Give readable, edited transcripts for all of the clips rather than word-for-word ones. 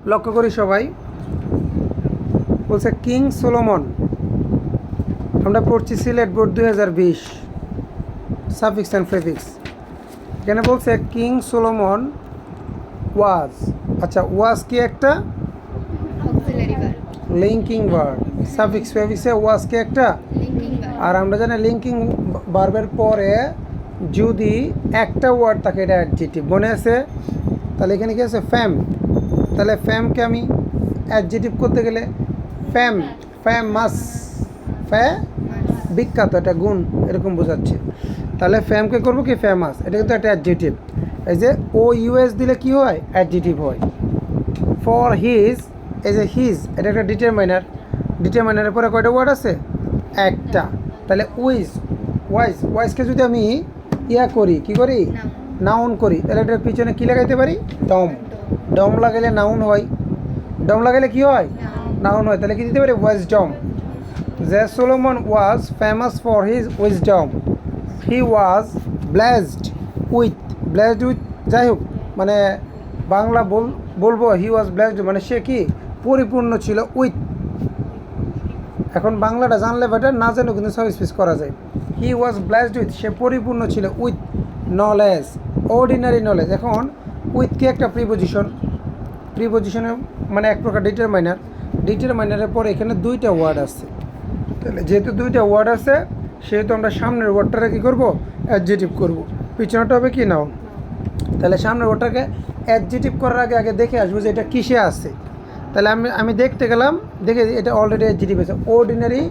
লক্ষ্য করি সবাই বলছে কিং সোলোমন। আমরা পড়ছি Sylhet board 2020 suffix and prefix. এখানে বলছে কিং সোলোমন ওয়াজ। আচ্ছা, ওয়াজ কি একটা লিঙ্কিং ভার্ব। সাফিক্স প্রেফিক্সে ওয়াজ কি একটা, আর আমরা জানি লিঙ্কিং ভার্বের পরে যদি একটা ওয়ার্ড থাকে এটা অ্যাডজেক্টিভ। মনে আছে? তাহলে এখানে কি আছে? ফ্যাম। তাহলে ফ্যামকে আমি অ্যাডজেক্টিভ করতে গেলে ফ্যাম, ফ্যামাস, বিখ্যাত, এটা গুণ এরকম বোঝাচ্ছে। তাহলে ফ্যামকে করবো কি ফেমাস, এটা কিন্তু একটা অ্যাডজেক্টিভ। এই যে ও ইউএস দিলে কি হয়? অ্যাডজেক্টিভ হয়। ফর হিজ, এই যে হিজ এটা একটা ডিটারমাইনার। ডিটারমাইনারের পরে কয়টা ওয়ার্ড আছে? একটা। তাহলে ওয়াইজকে যদি আমি করি, কি করি? নাউন করি, তাহলে এটার পিছনে কি লাগাইতে পারি? ডম। ডম লাগাইলে নাউন হয়। ডম লাগাইলে কি হয়? নাউন হয়। তাহলে কি দিতে পারি? ওয়াইজডম। যে Solomon was famous for his wisdom. He was blessed with, যাই হোক, মানে বাংলা বলবো হি ওয়াজ ব্লেসড মানে সে কি পরিপূর্ণ ছিল উইথ। এখন বাংলাটা জানলে বেটার, না জানলেও কিন্তু সব স্পিচ করা যায়। হি ওয়াজ ব্লেসড উইথ, সে পরিপূর্ণ ছিল উইথ নলেজ, অর্ডিনারি নলেজ। এখন উইথ কি একটা প্রিপোজিশনের মানে এক প্রকার ডিটারমাইনার। ডিটারমাইনারের পরে এখানে দুইটা ওয়ার্ড আছে। তাহলে যেহেতু দুইটা ওয়ার্ড আছে সেহেতু আমরা সামনের ওয়ার্ডটাকে কী করবো? অ্যাডজেটিভ করবো। পিছনেটা হবে কি? নাউন। তাহলে সামনের ওয়ার্ডটাকে অ্যাডজেটিভ করার আগে দেখে আসবো যে এটা কিসে আছে। তাহলে আমি দেখতে গেলাম, দেখে এটা অলরেডি অ্যাডজেটিভ আছে। অর্ডিনারি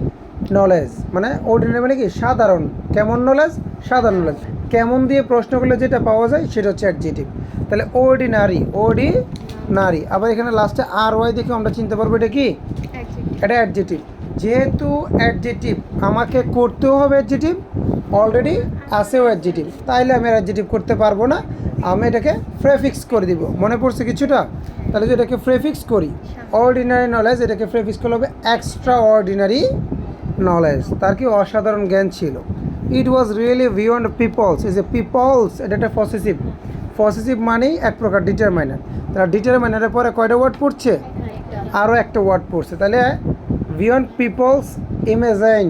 নলেজ মানে অর্ডিনারি মানে কি? সাধারণ। কেমন নলেজ? সাধারণ নলেজ। কেমন দিয়ে প্রশ্ন করলে যেটা পাওয়া যায় সেটা হচ্ছে অ্যাডজেটিভ। তাহলে অর্ডিনারি। আবার এখানে লাস্টে আর ওয়াই দেখে আমরা চিনতে পারবো এটা কি? এটা অ্যাডজেটিভ। যেহেতু অ্যাডজেটিভ আমাকে করতেও হবে অ্যাডজেটিভ, অলরেডি আছেও অ্যাডজেটিভ, তাইলে আমি অ্যাডজেটিভ করতে পারবো না, আমি এটাকে প্রেফিক্স করে দিব। মনে পড়ছে কিছুটা? তাহলে যদি এটাকে প্রেফিক্স করি অর্ডিনারি নলেজ, এটাকে প্রেফিক্স করলে হবে এক্সট্রা অর্ডিনারি নলেজ। তার কি অসাধারণ জ্ঞান ছিল। ইট ওয়াজ রিয়েলি বিয়ন্ড পিপলস। এই যে পিপলস এটা একটা পসেসিভ মানেই এক প্রকার ডিটারমাইনার। তাহলে ডিটারমাইনারের পরে কয়টা ওয়ার্ড পড়ছে? আরও একটা ওয়ার্ড পড়ছে। তাহলে বিয়ন্ড পিপলস ইমেজিন।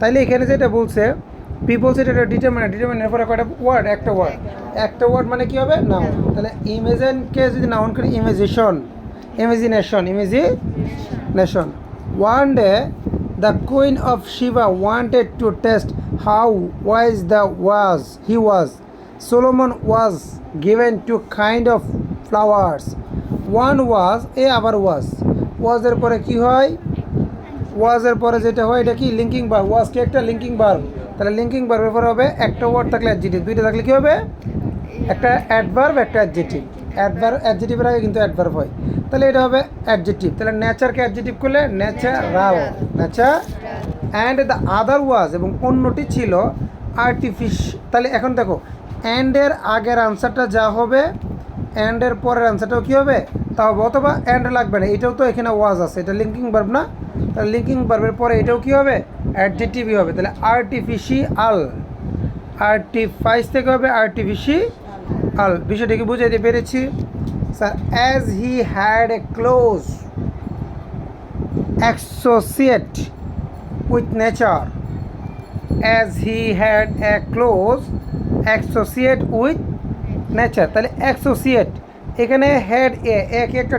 তাইলে এখানে যেটা বলছে পিপলস, এটা একটা ডিটারমাইনার পরে কয়টা ওয়ার্ড? একটা ওয়ার্ড মানে কি হবে? নাউন। তাহলে ইমেজিনকে যদি নাউন করি imagination. One day the queen of Sheba wanted to test how wise he was. Solomon was given two kind of flowers. One was, আবার ওয়াজের পরে কি হয়? ওয়াজের পরে যেটা হয় এটা কি? Linking verb. ওয়াজ কি একটা লিঙ্কিং ভার্ব। তাহলে লিঙ্কিং ভার্বের পরে হবে একটা ওয়ার্ড থাকলে অ্যাডজেক্টিভ, দুইটা থাকলে কি হবে? একটা অ্যাডভার্ব, একটা অ্যাডজেক্টিভ। অ্যাডজেক্টিভের আগে কিন্তু অ্যাডভার্ব হয়। তাহলে এটা হবে অ্যাডজেক্টিভ। তাহলে নেচারকে অ্যাডজেক্টিভ করলে নেচার। অ্যান্ড দ্য আদার ওয়াজ, এবং অন্যটি ছিল তাহলে এখন দেখো অ্যান্ডের আগের আনসারটা যা হবে অ্যান্ডের পরের আনসারটাও কী হবে? তা হবে। অথবা অ্যান্ড লাগবে না, এটাও তো এখানে ওয়াজ আছে, এটা লিঙ্কিং ভার্ব না? তাহলে লিঙ্কিং ভার্বের পরে এটাও কী হবে? অ্যাডজেক্টিভই হবে। তাহলে আর্টিফাইস থেকে হবে আর্টিফিশিয়াল। বিষয়টা কি বুঝাইতে পেরেছি sir? As he had a close associate with nature. As he had a close associate with nature. তাহলে অ্যাসোসিয়েট এখানে হ্যাড একটা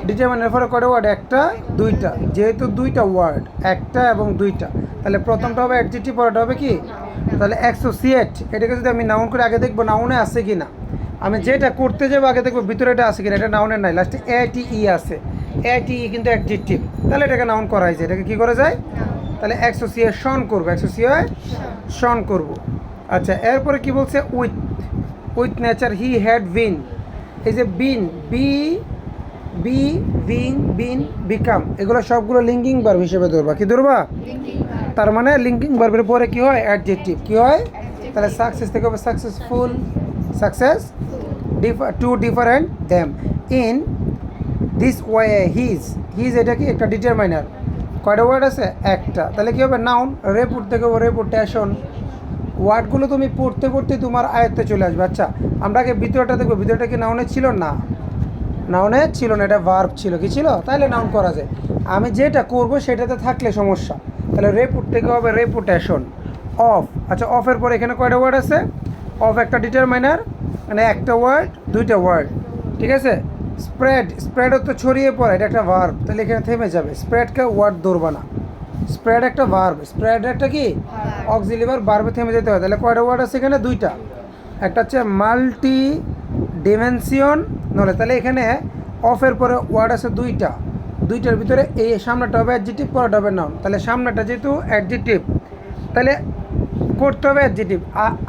ডিটারমাইনার পরে কয়টা ওয়ার্ড? একটা, দুইটা। যেহেতু দুইটা ওয়ার্ড, একটা এবং দুইটা, তাহলে প্রথমটা হবে অ্যাডজেক্টিভ, পরেরটা হবে কি? তাহলে অ্যাসোসিয়েট এটাকে যদি আমি নাউন করে আগে দেখবো নাউনে আছে কি না। আমি যেটা করতে যাবো আগে দেখবো ভিতরে এটা আছে কিনা। এটা নাউনের নাই, লাস্টে ATE আছে। ATE কিন্তু অ্যাডজেক্টিভ, তাহলে এটাকে নাউন করা হয়েছে। এটাকে কী করা যায়? তাহলে অ্যাসোসিয়েশন করবো। আচ্ছা, এরপরে কি বলছে? With nature he had been. এই যে বিন, বিকাম, এগুলো সবগুলো লিঙ্কিং ভার্ব হিসেবে ধরবা। কি ধরবা? তার মানে লিঙ্কিং ভার্বের পরে কি হয়? অ্যাডজেক্টিভ। কি হয়? তাহলে সাকসেস থেকে হবে successful, to different them in this way. His এটা কি? একটা ডিটারমাইনার। কয়টা ওয়ার্ড আছে? একটা। তাহলে কী হবে? নাউন। রেপুট থেকে হবে রেপুটেশন। ওয়ার্ডগুলো তুমি পড়তে তোমার আয়ত্তে চলে আসবে। আচ্ছা, আমরা আগে ভিতরটা দেখবো। ভিতরটা কি নাউনে ছিল? না, নাউনে ছিল না, এটা ভার্ব ছিল, কি ছিল, তাহলে নাউন করা যায়। আমি যেটা করব সেটাতে থাকলে সমস্যা, তাহলে রেপুট থেকে হবে রেপুটেশন। অফ, আচ্ছা অফের পরে এখানে কয়টা ওয়ার্ড আছে? অফ একটা ডিটারমাইনার, মানে একটা ওয়ার্ড দুইটা ওয়ার্ড, ঠিক আছে। স্প্রেড, স্প্রেডও তো ছড়িয়ে পড়ে, এটা একটা ভার্ব, তাহলে এখানে থেমে যাবে, স্প্রেডকে ওয়ার্ড ধরবা না। স্প্রেড একটা ভার্ব, স্প্রেড একটা কি অক্সিলিয়ারি ভার্বে থেমে যেতে হয়। তাহলে কয়টা ওয়ার্ড আছে এখানে? দুইটা। একটা হচ্ছে মাল্টি ডিমেনশন নলে, তাহলে এখানে অফের পরে ওয়ার্ড আছে দুইটা, দুইটার ভিতরে এই সামনেটা হবে অ্যাডজেক্টিভ, পরেরটা হবে নাউন। তাহলে সামনেটা যেহেতু অ্যাডজেক্টিভ, তাহলে করতে হবে অ্যাডজেক্টিভ।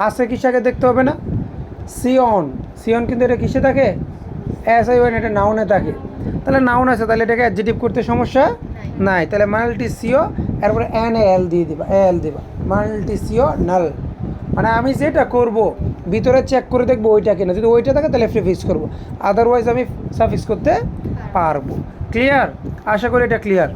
আছে কিসে দেখতে হবে না? সিওন, সিওন কিন্তু এটা কিসে থাকে? SION, এটা নাউনে থাকে। তাহলে নাউন আছে, তাহলে এটাকে অ্যাডজেক্টিভ করতে সমস্যা নাই। তাহলে মাল্টি সিও, এরপরে NAL দিয়ে দিবা, AL দিবা, মাল্টি সিও নাল। মানে আমি যেটা করব ভিতরে চেক করে দেখবো ওইটা কিনা, যদি ওইটা থাকে তাহলে প্রিফিক্স করব, আদারওয়াইজ আমি সাফিক্স করতে পারবো। ক্লিয়ার? আশা করি এটা ক্লিয়ার।